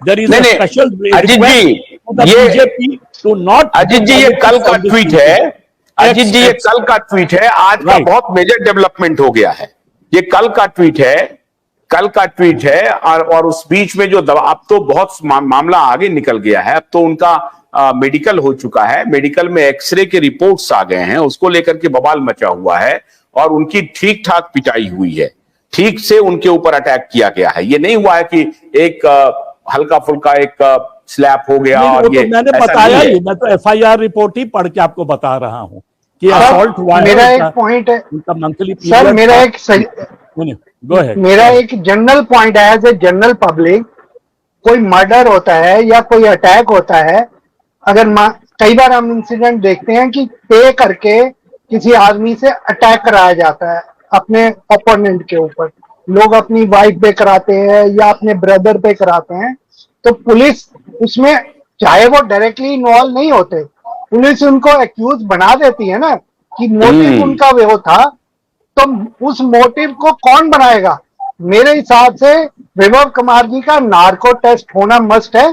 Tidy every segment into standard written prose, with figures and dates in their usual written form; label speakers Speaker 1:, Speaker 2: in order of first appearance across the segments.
Speaker 1: there is a special
Speaker 2: Ajit ji,
Speaker 1: BJP to not.
Speaker 2: Ajit जी, ये कल का ट्वीट है। अजीत जी, ये कल का ट्वीट है। आज का बहुत मेजर डेवलपमेंट हो गया है। ये कल का ट्वीट है, कल का ट्वीट है। और उस बीच में जो अब तो बहुत मामला आगे निकल गया है। अब तो उनका मेडिकल हो चुका है। मेडिकल में एक्सरे के रिपोर्ट्स आ गए हैं, उसको लेकर के बवाल मचा हुआ है। और उनकी ठीक ठाक पिटाई हुई है, ठीक से उनके ऊपर अटैक किया गया है। ये नहीं हुआ है कि एक हल्का फुल्का एक स्लैप हो गया। और ये
Speaker 1: तो मैंने बताया ही, मैं तो FIR रिपोर्ट ही पढ़ के आपको बता रहा हूं कि असॉल्ट हुआ है।
Speaker 3: मेरा एक पॉइंट है
Speaker 1: उनका मंथली
Speaker 3: सर, मेरा एक जनरल पॉइंट है। एज ए जनरल पब्लिक, कोई मर्डर होता है या कोई अटैक होता है, अगर कई बार हम इंसिडेंट देखते हैं कि पे करके किसी आदमी से अटैक कराया जाता है अपने ओपोनेंट के ऊपर। लोग अपनी वाइफ पे कराते हैं या अपने ब्रदर पे कराते हैं, तो पुलिस उसमें, चाहे वो डायरेक्टली इन्वॉल्व नहीं होते, पुलिस उनको एक्यूज बना देती है ना कि मोटिव उनका वो था। तो उस मोटिव को कौन बनाएगा? मेरे हिसाब से विभव कुमार जी का नार्को टेस्ट होना मस्ट है।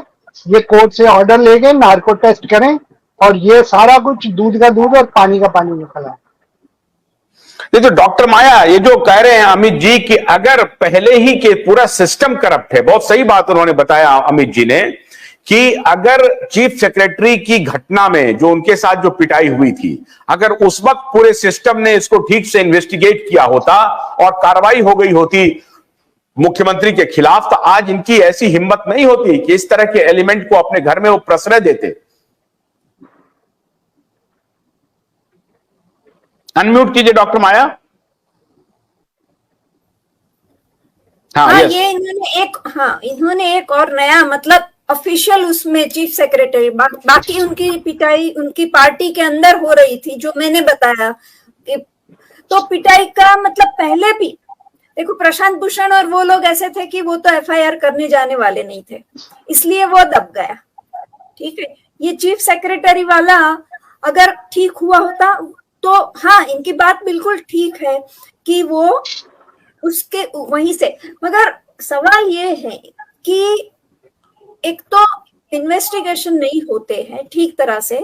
Speaker 3: ये कोर्ट से ऑर्डर ले गए, नार्को टेस्ट करें, और ये सारा कुछ दूध का दूध और पानी का पानी निकला है।
Speaker 2: ये तो डॉक्टर माया ये जो कह रहे हैं अमित जी कि अगर पहले ही के पूरा सिस्टम करप्ट है, बहुत सही बात उन्होंने बताया अमित जी ने, कि अगर चीफ सेक्रेटरी की घटना में जो उनके साथ जो पिटाई हुई थी, अगर उस वक्त पूरे सिस्टम ने इसको ठीक से इन्वेस्टिगेट किया होता और कार्रवाई हो गई होती मुख्यमंत्री के खिलाफ, तो आज इनकी ऐसी हिम्मत नहीं होती कि इस तरह के एलिमेंट को अपने घर में वो प्रश्रय देते। अनम्यूट कीजिए डॉक्टर माया।
Speaker 4: हाँ, ये इन्होंने एक और नया मतलब ऑफिशियल उसमें चीफ सेक्रेटरी, बाकी उनकी पिटाई उनकी पार्टी के अंदर हो रही थी, जो मैंने बताया। तो पिटाई का मतलब पहले भी देखो, प्रशांत भूषण और वो लोग ऐसे थे कि वो तो FIR करने जाने वाले नहीं थे, इसलिए वो दब गया। ठीक है, ये चीफ सेक्रेटरी वाला अगर ठीक हुआ होता तो हाँ, इनकी बात बिल्कुल ठीक है कि वो उसके वहीं से, मगर सवाल ये है कि एक तो इन्वेस्टिगेशन नहीं होते हैं ठीक तरह से,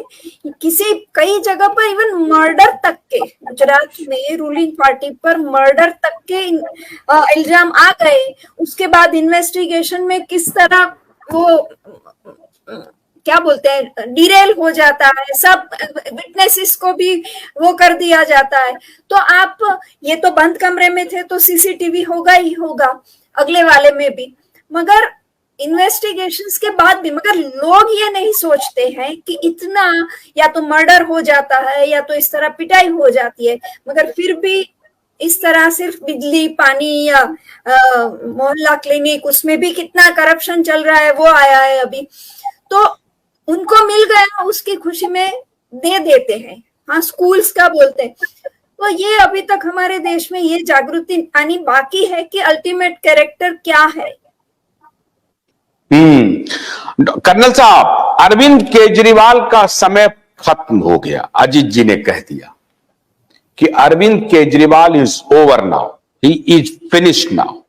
Speaker 4: कई जगह पर इवन मर्डर तक के, गुजरात में रूलिंग पार्टी पर मर्डर तक के इल्जाम आ गए। उसके बाद इन्वेस्टिगेशन में किस तरह वो क्या बोलते हैं, डिरेल हो जाता है, सब विटनेसेस को भी वो कर दिया जाता है। तो आप ये तो बंद कमरे में थे तो CCTV होगा ही होगा, अगले वाले में भी, मगर इन्वेस्टिगेशंस के बाद भी, मगर लोग ये नहीं सोचते हैं कि इतना या तो मर्डर हो जाता है या तो इस तरह पिटाई हो जाती है, मगर फिर भी इस तरह सिर्फ बिजली पानी या मोहल्ला क्लिनिक, उसमें भी कितना करप्शन चल रहा है वो आया है अभी। तो उनको मिल गया, उसकी खुशी में दे देते हैं। हाँ, स्कूल्स का बोलते हैं। तो ये अभी तक हमारे देश में ये जागृति आनी बाकी है कि अल्टीमेट कैरेक्टर क्या है।
Speaker 2: कर्नल साहब, अरविंद केजरीवाल का समय खत्म हो गया। अजीत जी ने कह दिया कि Arvind Kejriwal is over now, he is finished now.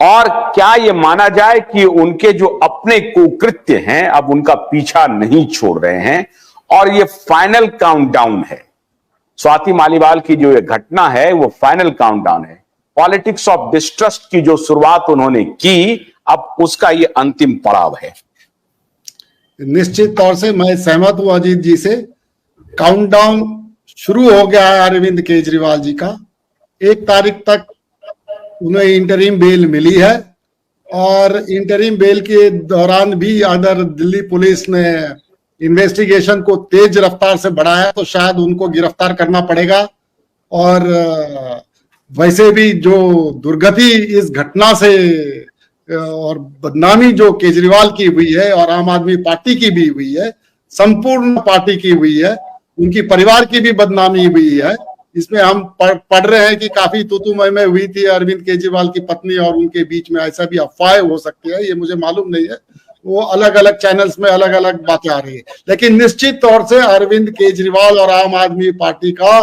Speaker 2: और क्या यह माना जाए कि उनके जो अपने कुकृत्य हैं अब उनका पीछा नहीं छोड़ रहे हैं और ये फाइनल काउंटडाउन है। स्वाति मालीवाल की जो ये घटना है वो फाइनल काउंटडाउन है। पॉलिटिक्स ऑफ डिस्ट्रस्ट की जो शुरुआत उन्होंने की, अब उसका ये अंतिम पड़ाव है।
Speaker 5: निश्चित तौर से मैं सहमत हूं अजीत जी से। काउंटडाउन शुरू हो गया है अरविंद केजरीवाल जी का। 1 तारीख तक उन्हें इंटरिम बेल मिली है और इंटरिम बेल के दौरान भी अगर दिल्ली पुलिस ने इन्वेस्टिगेशन को तेज रफ्तार से बढ़ाया तो शायद उनको गिरफ्तार करना पड़ेगा। और वैसे भी जो दुर्गति इस घटना से और बदनामी जो केजरीवाल की हुई है और आम आदमी पार्टी की भी हुई है, संपूर्ण पार्टी की हुई है, उनकी परिवार की भी बदनामी हुई है। इसमें हम पढ़ रहे हैं कि काफी तूतू मैं हुई थी अरविंद केजरीवाल की पत्नी और उनके बीच में, ऐसा भी अफवाहें हो सकती है, ये मुझे मालूम नहीं है, वो अलग अलग चैनल्स में अलग अलग बातें आ रही है। लेकिन निश्चित तौर से अरविंद केजरीवाल और आम आदमी पार्टी का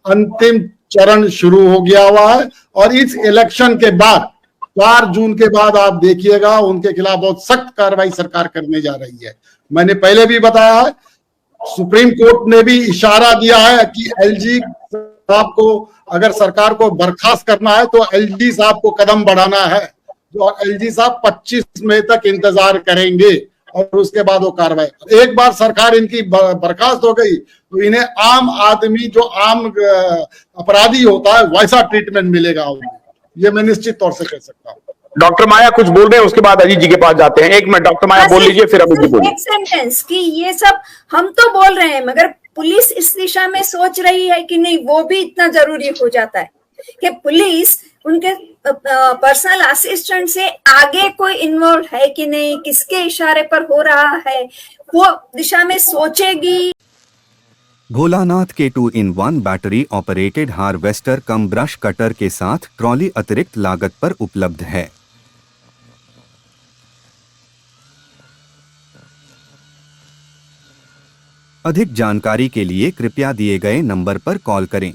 Speaker 5: अंतिम चरण शुरू हो गया हुआ है और इस इलेक्शन के बाद 4 जून के बाद आप देखिएगा उनके खिलाफ बहुत सख्त कार्रवाई सरकार करने जा रही है। मैंने पहले भी बताया है, सुप्रीम कोर्ट ने भी इशारा दिया है कि एलजी साहब को अगर सरकार को बर्खास्त करना है तो एलजी साहब को कदम बढ़ाना है, और एलजी साहब 25 मई तक इंतजार करेंगे और उसके बाद वो कार्रवाई। एक बार सरकार इनकी बर्खास्त हो गई तो इन्हें आम आदमी जो आम अपराधी होता है वैसा ट्रीटमेंट मिलेगा उन्हें, ये मैं निश्चित तौर से कह सकता हूँ।
Speaker 2: डॉक्टर माया कुछ बोल रहे हैं, उसके बाद अजीत जी के पास जाते हैं। एक मिनट डॉक्टर माया बोल लीजिए, फिर अमित जी बोलिए।
Speaker 4: एक सेंटेंस कि ये सब हम तो बोल रहे हैं, मगर पुलिस इस दिशा में सोच रही है कि नहीं, वो भी इतना जरूरी हो जाता है कि पुलिस उनके पर्सनल असिस्टेंट से आगे कोई इन्वॉल्व है कि नहीं, किसके इशारे पर हो रहा है, वो दिशा में सोचेगी।
Speaker 6: भोलानाथ के 2-in-1 बैटरी ऑपरेटेड हार्वेस्टर कम ब्रश कटर के साथ ट्रॉली अतिरिक्त लागत पर उपलब्ध है। अधिक जानकारी के लिए कृपया दिए गए नंबर पर कॉल करें।